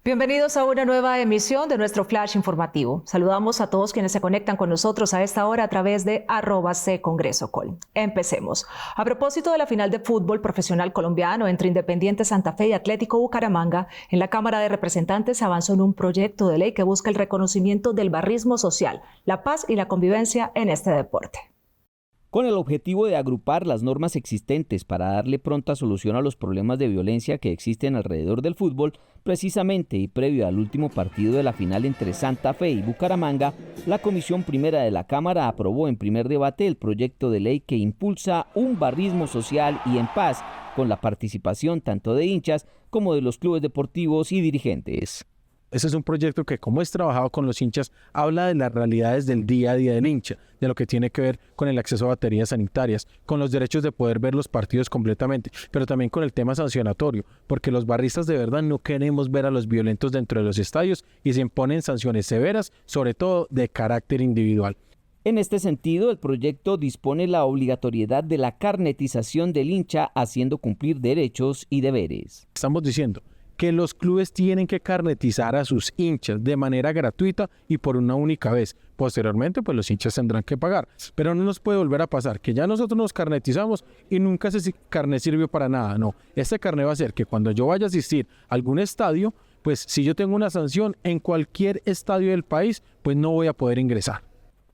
Bienvenidos a una nueva emisión de nuestro Flash Informativo. Saludamos a todos quienes se conectan con nosotros a esta hora a través de @CCongresocol. Empecemos. A propósito de la final de fútbol profesional colombiano entre Independiente Santa Fe y Atlético Bucaramanga, en la Cámara de Representantes se avanzó en un proyecto de ley que busca el reconocimiento del barrismo social, la paz y la convivencia en este deporte. Con el objetivo de agrupar las normas existentes para darle pronta solución a los problemas de violencia que existen alrededor del fútbol, precisamente y previo al último partido de la final entre Santa Fe y Bucaramanga, la Comisión Primera de la Cámara aprobó en primer debate el proyecto de ley que impulsa un barrismo social y en paz, con la participación tanto de hinchas como de los clubes deportivos y dirigentes. Ese es un proyecto que, como es trabajado con los hinchas, habla de las realidades del día a día del hincha, de lo que tiene que ver con el acceso a baterías sanitarias, con los derechos de poder ver los partidos completamente, pero también con el tema sancionatorio, porque los barristas de verdad no queremos ver a los violentos dentro de los estadios y se imponen sanciones severas, sobre todo de carácter individual. En este sentido, el proyecto dispone la obligatoriedad de la carnetización del hincha haciendo cumplir derechos y deberes. Estamos diciendo que los clubes tienen que carnetizar a sus hinchas de manera gratuita y por una única vez. Posteriormente, pues los hinchas tendrán que pagar. Pero no nos puede volver a pasar que ya nosotros nos carnetizamos y nunca ese carnet sirvió para nada. No, este carnet va a ser que cuando yo vaya a asistir a algún estadio, pues si yo tengo una sanción en cualquier estadio del país, pues no voy a poder ingresar.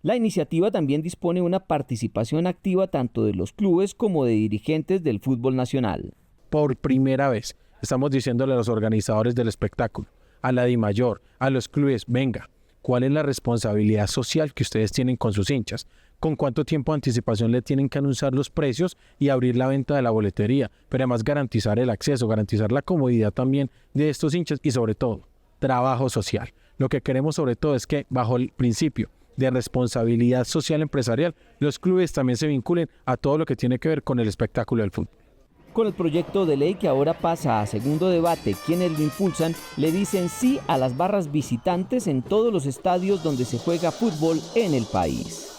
La iniciativa también dispone una participación activa tanto de los clubes como de dirigentes del fútbol nacional. Por primera vez estamos diciéndole a los organizadores del espectáculo, a la DIMAYOR, a los clubes, venga, ¿cuál es la responsabilidad social que ustedes tienen con sus hinchas? ¿Con cuánto tiempo de anticipación le tienen que anunciar los precios y abrir la venta de la boletería? Pero además garantizar el acceso, garantizar la comodidad también de estos hinchas y sobre todo, trabajo social. Lo que queremos sobre todo es que bajo el principio de responsabilidad social empresarial, los clubes también se vinculen a todo lo que tiene que ver con el espectáculo del fútbol. Con el proyecto de ley que ahora pasa a segundo debate, quienes lo impulsan le dicen sí a las barras visitantes en todos los estadios donde se juega fútbol en el país.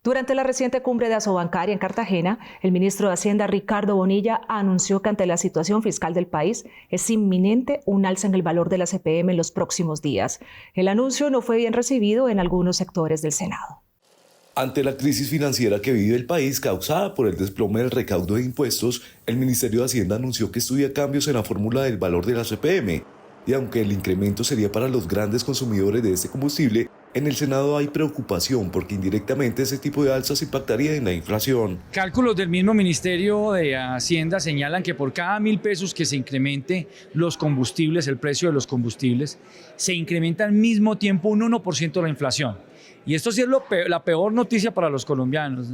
Durante la reciente cumbre de Asobancaria en Cartagena, el ministro de Hacienda Ricardo Bonilla anunció que ante la situación fiscal del país es inminente un alza en el valor de la CPM en los próximos días. El anuncio no fue bien recibido en algunos sectores del Senado. Ante la crisis financiera que vive el país causada por el desplome del recaudo de impuestos, el Ministerio de Hacienda anunció que estudia cambios en la fórmula del valor de la CPM. Y aunque el incremento sería para los grandes consumidores de este combustible, en el Senado hay preocupación porque indirectamente ese tipo de alzas impactaría en la inflación. Cálculos del mismo Ministerio de Hacienda señalan que por cada 1.000 pesos que se incremente los combustibles, el precio de los combustibles, se incrementa al mismo tiempo un 1% la inflación. Y esto sí es la peor noticia para los colombianos.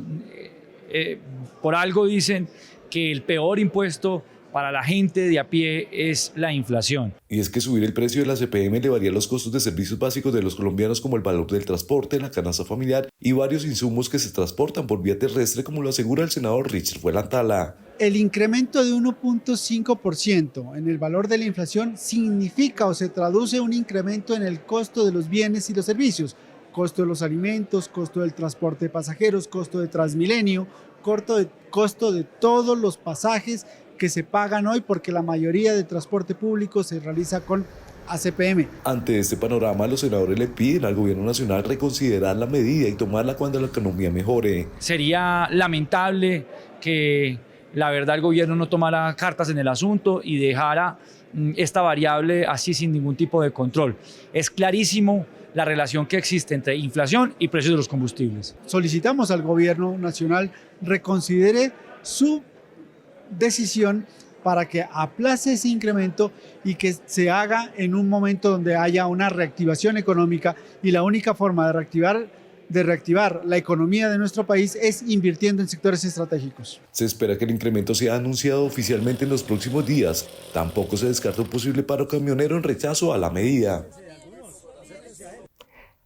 Por algo dicen que el peor impuesto para la gente de a pie es la inflación. Y es que subir el precio de la CPM elevaría los costos de servicios básicos de los colombianos como el valor del transporte, la canasta familiar y varios insumos que se transportan por vía terrestre, como lo asegura el senador Richard Fuenlantala. El incremento de 1.5% en el valor de la inflación significa o se traduce un incremento en el costo de los bienes y los servicios. Costo de los alimentos, costo del transporte de pasajeros, costo de Transmilenio, costo de todos los pasajes que se pagan hoy porque la mayoría del transporte público se realiza con ACPM. Ante este panorama, los senadores le piden al gobierno nacional reconsiderar la medida y tomarla cuando la economía mejore. Sería lamentable que la verdad el gobierno no tomara cartas en el asunto y dejara esta variable así sin ningún tipo de control. Es clarísimo la relación que existe entre inflación y precios de los combustibles. Solicitamos al gobierno nacional reconsidere su decisión para que aplace ese incremento y que se haga en un momento donde haya una reactivación económica, y la única forma de reactivar la economía de nuestro país es invirtiendo en sectores estratégicos. Se espera que el incremento sea anunciado oficialmente en los próximos días. Tampoco se descarta un posible paro camionero en rechazo a la medida.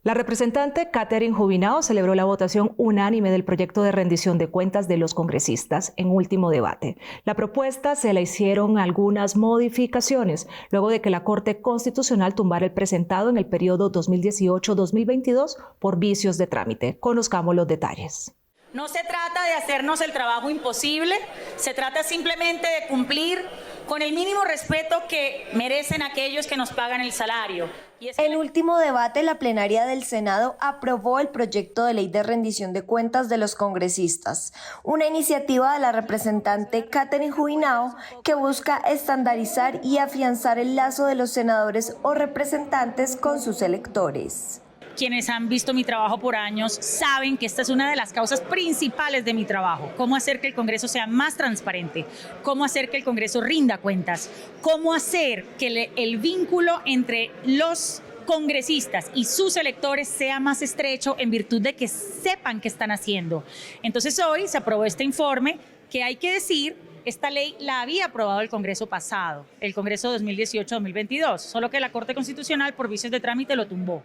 La representante Catherine Jubinao celebró la votación unánime del proyecto de rendición de cuentas de los congresistas en último debate. La propuesta se la hicieron algunas modificaciones luego de que la Corte Constitucional tumbara el presentado en el periodo 2018-2022 por vicios de trámite. Conozcamos los detalles. No se trata de hacernos el trabajo imposible, se trata simplemente de cumplir con el mínimo respeto que merecen aquellos que nos pagan el salario. En último debate, la plenaria del Senado aprobó el proyecto de ley de rendición de cuentas de los congresistas, una iniciativa de la representante Katherine Jubinao que busca estandarizar y afianzar el lazo de los senadores o representantes con sus electores. Quienes han visto mi trabajo por años saben que esta es una de las causas principales de mi trabajo. Cómo hacer que el Congreso sea más transparente, cómo hacer que el Congreso rinda cuentas, cómo hacer que el vínculo entre los congresistas y sus electores sea más estrecho en virtud de que sepan qué están haciendo. Entonces hoy se aprobó este informe que hay que decir, esta ley la había aprobado el Congreso pasado, el Congreso 2018-2022, solo que la Corte Constitucional por vicios de trámite lo tumbó.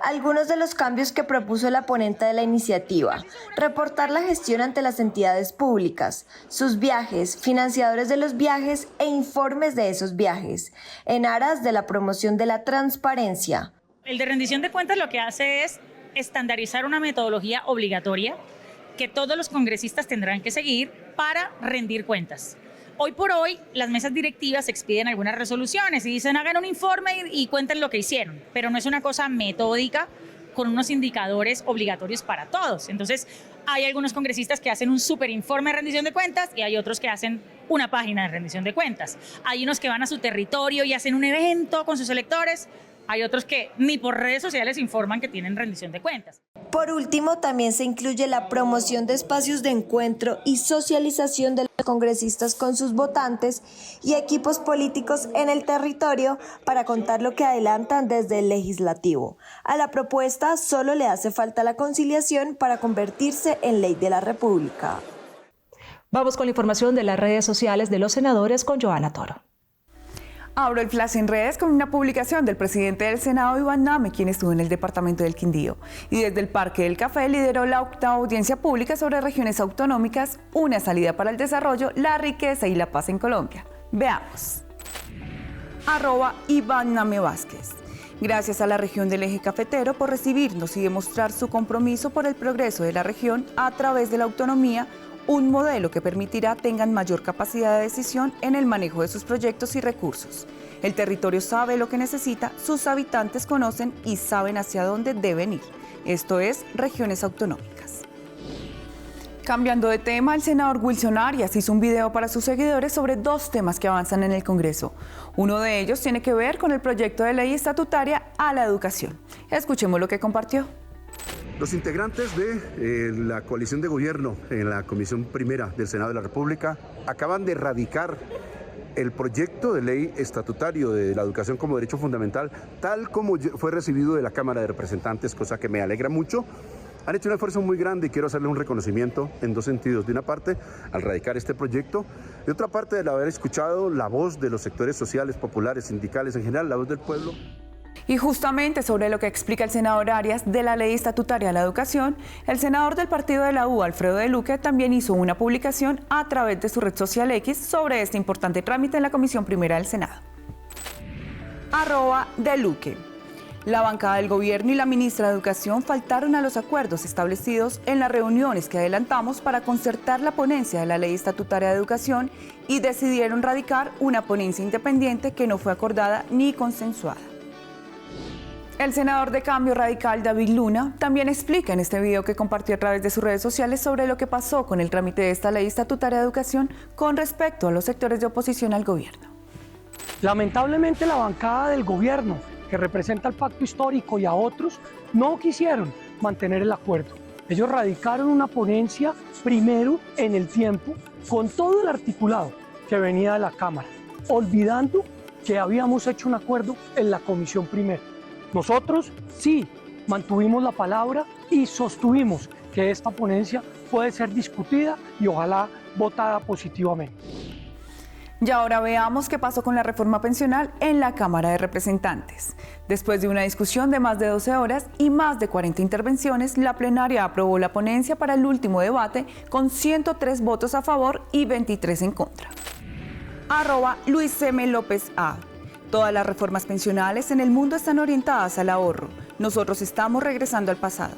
Algunos de los cambios que propuso la ponente de la iniciativa: reportar la gestión ante las entidades públicas, sus viajes, financiadores de los viajes e informes de esos viajes, en aras de la promoción de la transparencia. El de rendición de cuentas lo que hace es estandarizar una metodología obligatoria que todos los congresistas tendrán que seguir para rendir cuentas. Hoy por hoy, las mesas directivas expiden algunas resoluciones y dicen hagan un informe y cuenten lo que hicieron, pero no es una cosa metódica con unos indicadores obligatorios para todos. Entonces, hay algunos congresistas que hacen un súper informe de rendición de cuentas y hay otros que hacen una página de rendición de cuentas. Hay unos que van a su territorio y hacen un evento con sus electores. Hay otros que ni por redes sociales informan que tienen rendición de cuentas. Por último, también se incluye la promoción de espacios de encuentro y socialización de los congresistas con sus votantes y equipos políticos en el territorio para contar lo que adelantan desde el legislativo. A la propuesta solo le hace falta la conciliación para convertirse en ley de la República. Vamos con la información de las redes sociales de los senadores con Joana Toro. Abro el flash en redes con una publicación del presidente del Senado, Iván Name, quien estuvo en el departamento del Quindío. Y desde el Parque del Café lideró la 8ª audiencia pública sobre regiones autonómicas, una salida para el desarrollo, la riqueza y la paz en Colombia. Veamos. @Iván Name Vázquez. Gracias a la región del Eje Cafetero por recibirnos y demostrar su compromiso por el progreso de la región a través de la autonomía, un modelo que permitirá tengan mayor capacidad de decisión en el manejo de sus proyectos y recursos. El territorio sabe lo que necesita, sus habitantes conocen y saben hacia dónde deben ir. Esto es regiones autonómicas. Cambiando de tema, el senador Wilson Arias hizo un video para sus seguidores sobre 2 temas que avanzan en el Congreso. Uno de ellos tiene que ver con el proyecto de ley estatutaria a la educación. Escuchemos lo que compartió. Los integrantes de la coalición de gobierno en la Comisión Primera del Senado de la República acaban de radicar el proyecto de ley estatutario de la educación como derecho fundamental, tal como fue recibido de la Cámara de Representantes, cosa que me alegra mucho. Han hecho un esfuerzo muy grande y quiero hacerle un reconocimiento en 2 sentidos. De una parte, al radicar este proyecto, de otra parte, al haber escuchado la voz de los sectores sociales, populares, sindicales, en general, la voz del pueblo. Y justamente sobre lo que explica el senador Arias de la ley estatutaria de la educación, el senador del partido de la U, Alfredo de Luque, también hizo una publicación a través de su red social X sobre este importante trámite en la Comisión Primera del Senado. @de Luque. La bancada del gobierno y la ministra de Educación faltaron a los acuerdos establecidos en las reuniones que adelantamos para concertar la ponencia de la ley estatutaria de educación y decidieron radicar una ponencia independiente que no fue acordada ni consensuada. El senador de Cambio Radical, David Luna, también explica en este video que compartió a través de sus redes sociales sobre lo que pasó con el trámite de esta ley estatutaria de educación con respecto a los sectores de oposición al gobierno. Lamentablemente, la bancada del gobierno, que representa el pacto histórico y a otros, no quisieron mantener el acuerdo. Ellos radicaron una ponencia primero en el tiempo con todo el articulado que venía de la Cámara, olvidando que habíamos hecho un acuerdo en la Comisión Primera. Nosotros sí mantuvimos la palabra y sostuvimos que esta ponencia puede ser discutida y ojalá votada positivamente. Y ahora veamos qué pasó con la reforma pensional en la Cámara de Representantes. Después de una discusión de más de 12 horas y más de 40 intervenciones, la plenaria aprobó la ponencia para el último debate con 103 votos a favor y 23 en contra. @Luis M. López A. Todas las reformas pensionales en el mundo están orientadas al ahorro. Nosotros estamos regresando al pasado.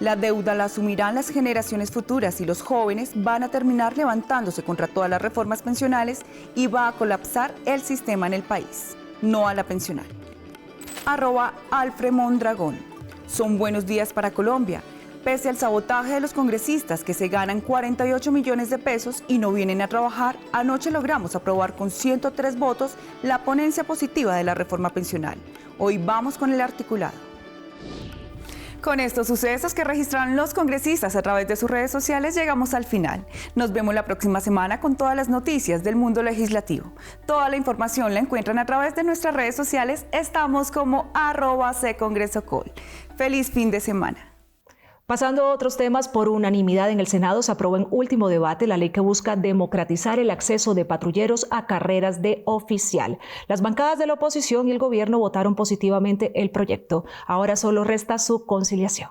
La deuda la asumirán las generaciones futuras y los jóvenes van a terminar levantándose contra todas las reformas pensionales y va a colapsar el sistema en el país. No a la pensional. @Alfremondragón. Son buenos días para Colombia. Pese al sabotaje de los congresistas que se ganan 48 millones de pesos y no vienen a trabajar, anoche logramos aprobar con 103 votos la ponencia positiva de la reforma pensional. Hoy vamos con el articulado. Con estos sucesos que registraron los congresistas a través de sus redes sociales, llegamos al final. Nos vemos la próxima semana con todas las noticias del mundo legislativo. Toda la información la encuentran a través de nuestras redes sociales. Estamos como @CongresoCol. Feliz fin de semana. Pasando a otros temas, por unanimidad en el Senado se aprobó en último debate la ley que busca democratizar el acceso de patrulleros a carreras de oficial. Las bancadas de la oposición y el gobierno votaron positivamente el proyecto. Ahora solo resta su conciliación.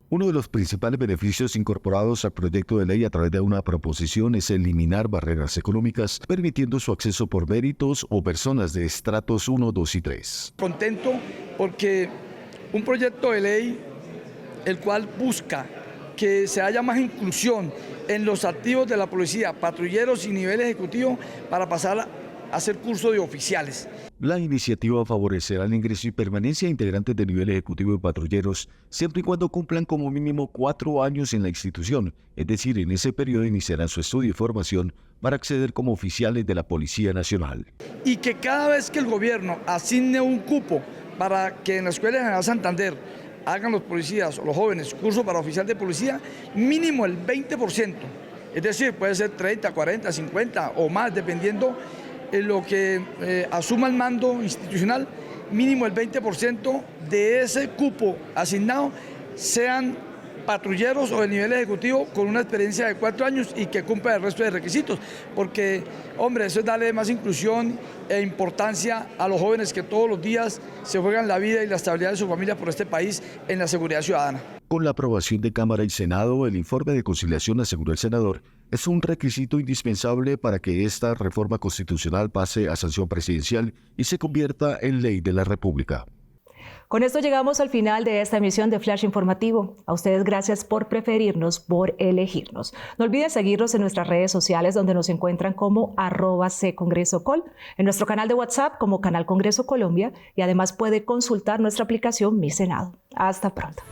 Uno de los principales beneficios incorporados al proyecto de ley a través de una proposición es eliminar barreras económicas, permitiendo su acceso por méritos o personas de estratos 1, 2 y 3. Contento porque un proyecto de ley el cual busca que se haya más inclusión en los activos de la policía, patrulleros y nivel ejecutivo para pasar a hacer curso de oficiales. La iniciativa favorecerá el ingreso y permanencia de integrantes de nivel ejecutivo y patrulleros, siempre y cuando cumplan como mínimo 4 años en la institución, es decir, en ese periodo iniciarán su estudio y formación para acceder como oficiales de la Policía Nacional. Y que cada vez que el gobierno asigne un cupo para que en la Escuela General Santander hagan los policías o los jóvenes curso para oficial de policía, mínimo el 20%, es decir, puede ser 30, 40, 50 o más, dependiendo de lo que asuma el mando institucional, mínimo el 20% de ese cupo asignado sean patrulleros o de nivel ejecutivo con una experiencia de 4 años y que cumpla el resto de requisitos, porque, hombre, eso es darle más inclusión e importancia a los jóvenes que todos los días se juegan la vida y la estabilidad de su familia por este país en la seguridad ciudadana. Con la aprobación de Cámara y Senado, el informe de conciliación, aseguró el senador, es un requisito indispensable para que esta reforma constitucional pase a sanción presidencial y se convierta en ley de la República. Con esto llegamos al final de esta emisión de Flash Informativo. A ustedes gracias por preferirnos, por elegirnos. No olviden seguirnos en nuestras redes sociales donde nos encuentran como @CongresoCol, en nuestro canal de WhatsApp como Canal Congreso Colombia y además puede consultar nuestra aplicación Mi Senado. Hasta pronto.